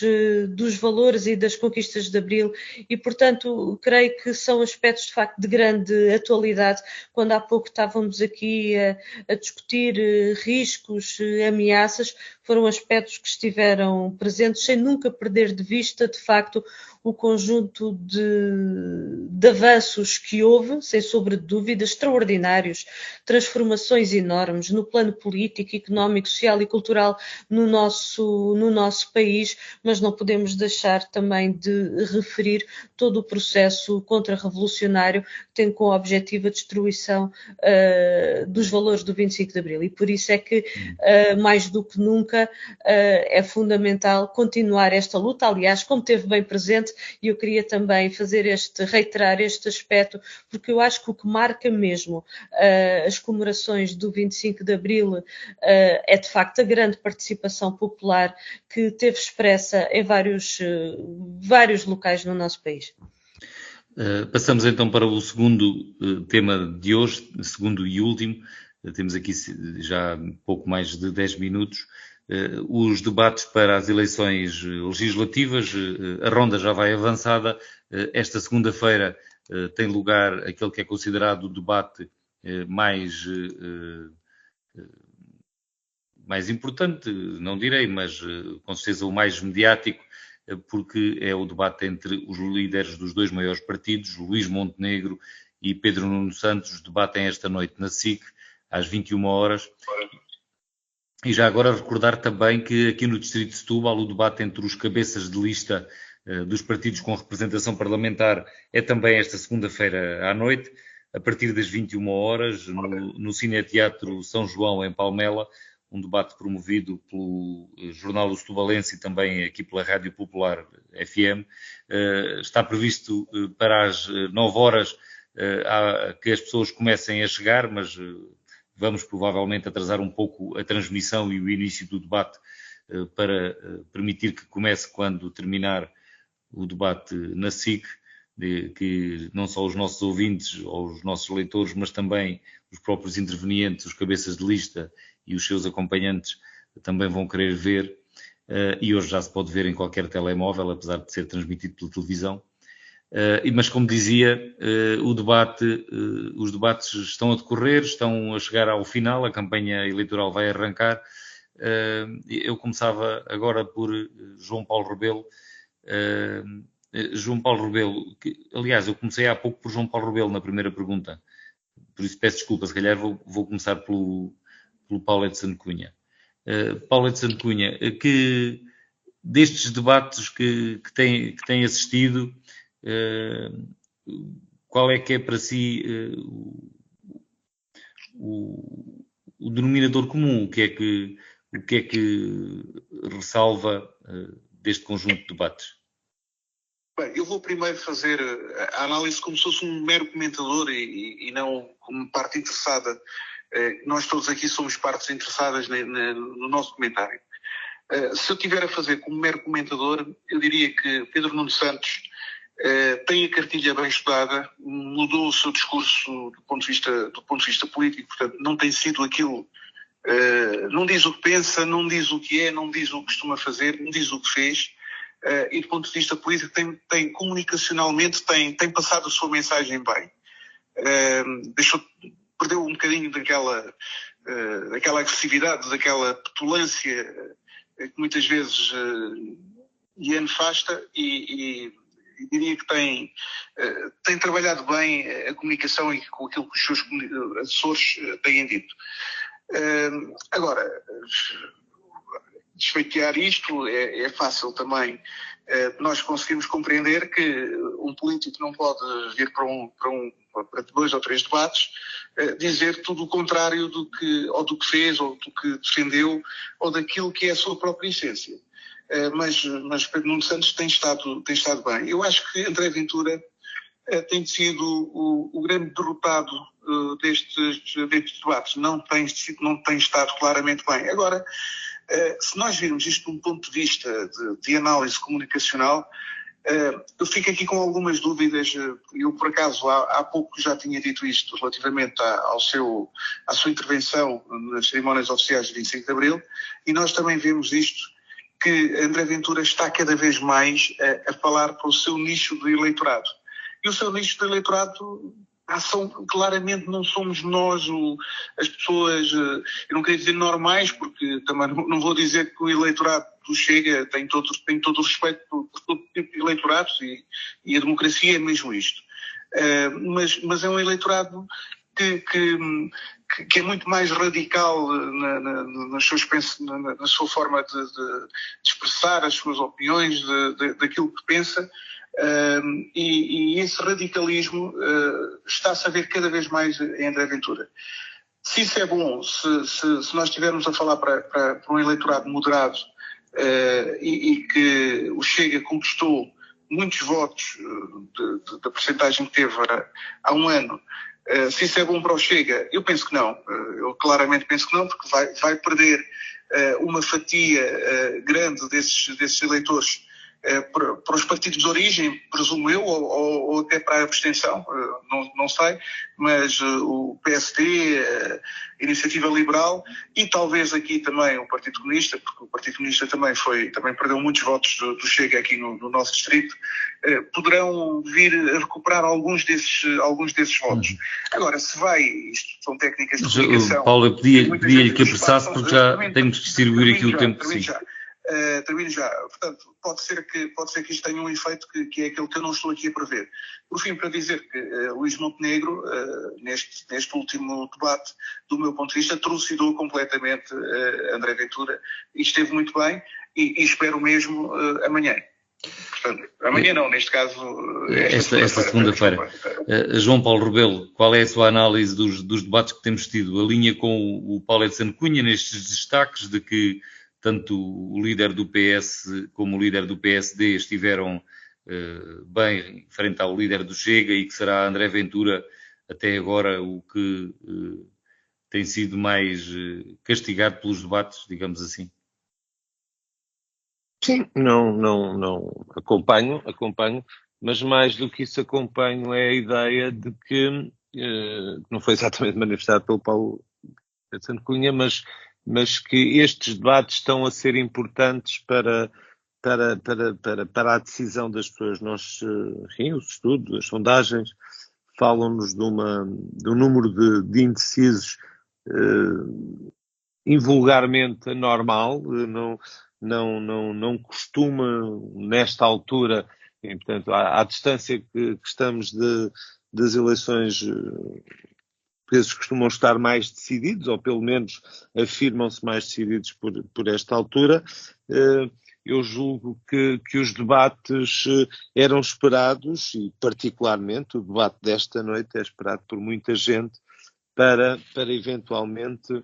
valores e das conquistas de Abril, e, portanto, creio que são aspectos de facto de grande atualidade. Quando há pouco estávamos aqui a discutir riscos, ameaças, foram aspectos que estiveram presentes, sem nunca perder de vista, de facto, o conjunto de avanços que houve, sem sombra de dúvida, extraordinários, transformações enormes no plano político, económico, social e cultural no nosso país, mas não podemos deixar também de referir todo o processo contra-revolucionário que tem como objetivo a destruição dos valores do 25 de Abril. E por isso é que, mais do que nunca, perspectiva, é fundamental continuar esta luta, aliás, como esteve bem presente, e eu queria também reiterar este aspecto, porque eu acho que o que marca mesmo as comemorações do 25 de Abril é de facto a grande participação popular que teve expressa em vários locais no nosso país. Passamos então para o segundo tema de hoje, segundo e último. Temos aqui já pouco mais de 10 minutos. Os debates para as eleições legislativas, a ronda já vai avançada. Esta segunda-feira tem lugar aquele que é considerado o debate mais importante, não direi, mas com certeza o mais mediático, porque é o debate entre os líderes dos dois maiores partidos, Luís Montenegro e Pedro Nuno Santos, debatem esta noite na SIC, às 21 horas. E já agora recordar também que aqui no Distrito de Setúbal o debate entre os cabeças de lista dos partidos com representação parlamentar é também esta segunda-feira à noite, a partir das 21 horas, no Cineteatro São João, em Palmela, um debate promovido pelo Jornal do Setubalense e também aqui pela Rádio Popular FM. Está previsto para as 9 horas que as pessoas comecem a chegar, mas vamos provavelmente atrasar um pouco a transmissão e o início do debate para permitir que comece quando terminar o debate na SIC, que não só os nossos ouvintes ou os nossos leitores, mas também os próprios intervenientes, os cabeças de lista e os seus acompanhantes também vão querer ver, e hoje já se pode ver em qualquer telemóvel, apesar de ser transmitido pela televisão. Mas como dizia, os debates estão a decorrer, estão a chegar ao final, a campanha eleitoral vai arrancar. Eu começava agora por João Paulo Rebelo. João Paulo Rebelo, aliás, eu comecei há pouco por João Paulo Rebelo na primeira pergunta, por isso peço desculpa, se calhar vou começar pelo Paulo Edson Cunha. Paulo Edson Cunha, que destes debates que tem assistido, qual é que é para si o denominador comum? O que é que ressalva deste conjunto de debates? Bem, eu vou primeiro fazer a análise como se fosse um mero comentador e não como parte interessada. Nós todos aqui somos partes interessadas no nosso comentário. Se eu tiver a fazer como mero comentador, eu diria que Pedro Nuno Santos tem a cartilha bem estudada, mudou o seu discurso do ponto de vista político, portanto não tem sido aquilo, não diz o que pensa, não diz o que é, não diz o que costuma fazer, não diz o que fez. E do ponto de vista político tem comunicacionalmente tem passado a sua mensagem bem. Perdeu um bocadinho daquela agressividade, daquela petulância que muitas vezes lhe é nefasta e diria que tem trabalhado bem a comunicação e com aquilo que os seus assessores têm dito. Agora, desfeitear isto é fácil também. Nós conseguimos compreender que um político não pode vir para 2 ou 3 debates dizer tudo o contrário do que fez, ou do que defendeu, ou daquilo que é a sua própria essência. Mas Pedro Nuno Santos tem estado bem. Eu acho que André Ventura tem sido o grande derrotado destes debates. Não tem estado claramente bem. Agora, se nós virmos isto de um ponto de vista de análise comunicacional, eu fico aqui com algumas dúvidas. Eu, por acaso, há pouco já tinha dito isto relativamente à sua intervenção nas cerimónias oficiais de 25 de Abril, e nós também vemos isto, que André Ventura está cada vez mais a falar para o seu nicho de eleitorado. E o seu nicho de eleitorado claramente não somos nós, as pessoas, eu não queria dizer normais, porque também não vou dizer que o eleitorado do Chega tem todo o respeito por todo tipo de eleitorado, e a democracia é mesmo isto. Mas é um eleitorado que é muito mais radical na sua forma de expressar as suas opiniões, daquilo que pensa. E esse radicalismo está-se a ver cada vez mais em André Ventura. Se isso é bom, se nós estivermos a falar para um eleitorado moderado e que o Chega conquistou muitos votos da percentagem que teve há um ano, se isso é bom para o Chega, eu penso que não. Eu claramente penso que não, porque vai perder uma fatia grande desses eleitores para os partidos de origem, presumo eu, ou até para a abstenção, não sei, mas o PSD, a Iniciativa Liberal e talvez aqui também o Partido Comunista, porque o Partido Comunista também perdeu muitos votos do Chega aqui no nosso distrito, poderão vir a recuperar alguns desses votos. Agora, se vai, isto são técnicas de comunicação... Paulo, eu pedia-lhe que apressasse, porque já temos que distribuir aqui o tempo. Termino já. Portanto, pode ser que isto tenha um efeito que é aquele que eu não estou aqui a prever. Por fim, para dizer que Luís Montenegro, neste último debate, do meu ponto de vista, trucidou completamente André Ventura e esteve muito bem e espero mesmo amanhã. Portanto, amanhã não, neste caso... Esta segunda-feira. João Paulo Rebelo, qual é a sua análise dos debates que temos tido? Alinha com o Paulo Edson Cunha nestes destaques de que tanto o líder do PS como o líder do PSD estiveram bem frente ao líder do Chega e que será André Ventura até agora o que tem sido mais castigado pelos debates, digamos assim? Sim, não acompanho, mas mais do que isso acompanho é a ideia de que não foi exatamente manifestado pelo Paulo Edson Cunha, mas que estes debates estão a ser importantes para a decisão das pessoas. Enfim, os estudos, as sondagens falam-nos de um número de indecisos invulgarmente anormal, não costuma nesta altura, e, portanto, à distância que estamos das eleições, eles costumam estar mais decididos, ou pelo menos afirmam-se mais decididos por esta altura. Eu julgo que os debates eram esperados, e particularmente o debate desta noite é esperado por muita gente para eventualmente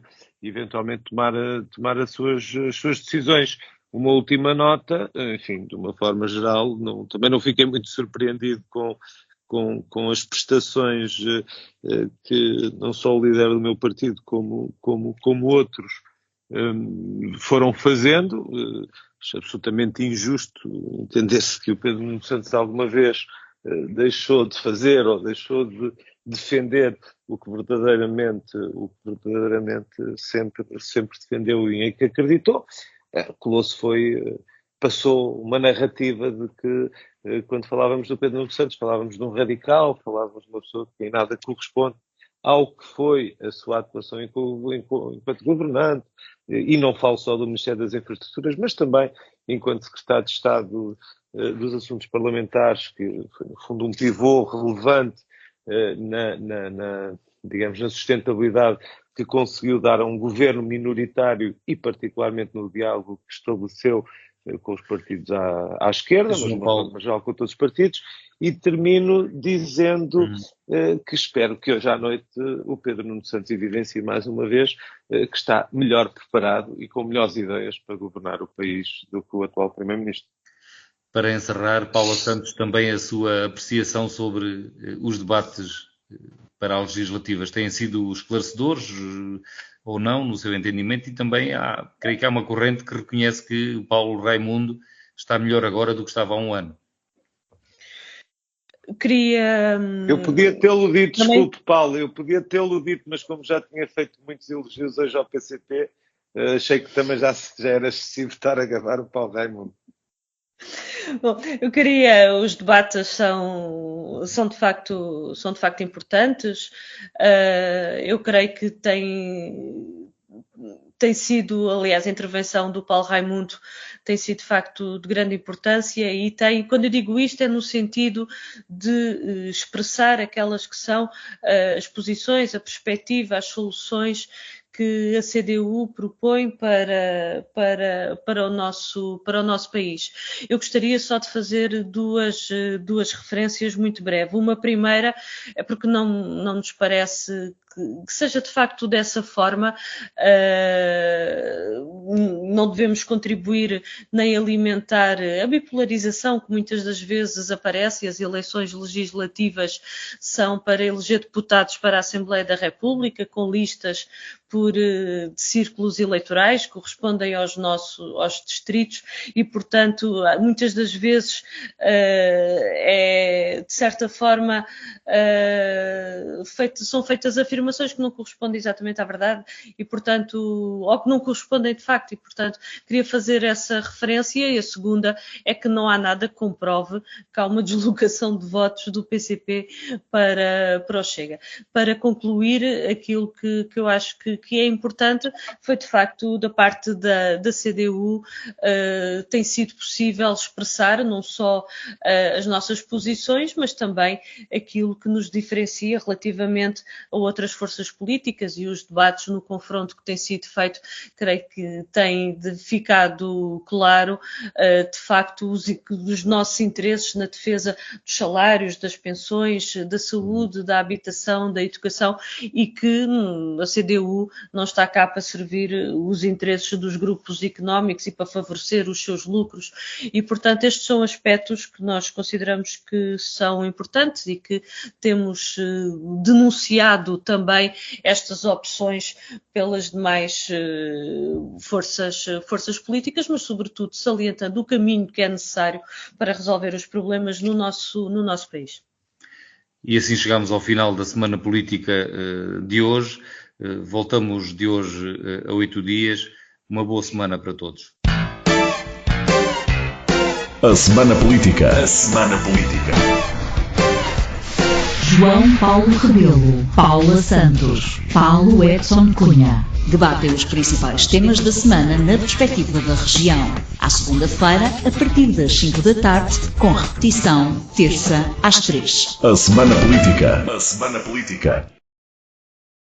tomar as suas decisões. Uma última nota, enfim, de uma forma geral, também não fiquei muito surpreendido com as prestações que não só o líder do meu partido como outros foram fazendo. É absolutamente injusto entender-se que o Pedro Nuno Santos alguma vez deixou de fazer ou deixou de defender o que verdadeiramente sempre defendeu e em que acreditou. Passou uma narrativa de que quando falávamos do Pedro Nuno Santos falávamos de um radical, falávamos de uma pessoa que em nada corresponde ao que foi a sua atuação enquanto governante, e não falo só do Ministério das Infraestruturas, mas também enquanto Secretário de Estado dos Assuntos Parlamentares, que foi no fundo um pivô relevante na sustentabilidade que conseguiu dar a um governo minoritário e particularmente no diálogo que estabeleceu com os partidos à esquerda, mas de uma forma geral com todos os partidos. E termino dizendo que espero que hoje à noite o Pedro Nuno Santos evidencie mais uma vez que está melhor preparado e com melhores ideias para governar o país do que o atual Primeiro-Ministro. Para encerrar, Paula Santos, também a sua apreciação sobre os debates para as legislativas têm sido esclarecedores ou não, no seu entendimento? E também creio que há uma corrente que reconhece que o Paulo Raimundo está melhor agora do que estava há um ano. Eu podia tê-lo dito, desculpe, Paulo, eu podia tê-lo dito, mas como já tinha feito muitos elogios hoje ao PCP, achei que também já era excessivo estar a gabar o Paulo Raimundo. Bom, os debates são de facto importantes. Eu creio que tem sido, aliás, a intervenção do Paulo Raimundo tem sido de facto de grande importância e quando eu digo isto, é no sentido de expressar aquelas que são as posições, a perspectiva, as soluções que a CDU propõe para o nosso país. Eu gostaria só de fazer duas referências muito breves. Uma primeira é porque não nos parece que seja de facto dessa forma. Não devemos contribuir nem alimentar a bipolarização que muitas das vezes aparece, e as eleições legislativas são para eleger deputados para a Assembleia da República, com listas de círculos eleitorais, que correspondem aos distritos, e, portanto, muitas das vezes de certa forma, são feitas afirmações que não correspondem exatamente à verdade e, portanto, ou que não correspondem de facto, e, portanto, queria fazer essa referência. E a segunda é que não há nada que comprove que há uma deslocação de votos do PCP para o Chega. Para concluir, aquilo que eu acho que é importante foi, de facto, da parte da CDU, tem sido possível expressar não só as nossas posições, mas também aquilo que nos diferencia relativamente a outras forças políticas, e os debates no confronto que tem sido feito, creio que tem ficado claro, de facto, os nossos interesses na defesa dos salários, das pensões, da saúde, da habitação, da educação, e que a CDU não está cá para servir os interesses dos grupos económicos e para favorecer os seus lucros. E, portanto, estes são aspectos que nós consideramos que são importantes e que temos denunciado também estas opções pelas demais forças políticas, mas, sobretudo, salientando o caminho que é necessário para resolver os problemas no nosso país. E assim chegamos ao final da Semana Política de hoje. Voltamos de hoje a 8 dias. Uma boa semana para todos. A Semana Política. A Semana Política. João Paulo Rebelo, Paula Santos, Paulo Edson Cunha. Debatem os principais temas da semana na perspectiva da região. À segunda-feira, a partir das 5 da tarde, com repetição, terça às 3. A Semana Política. A Semana Política.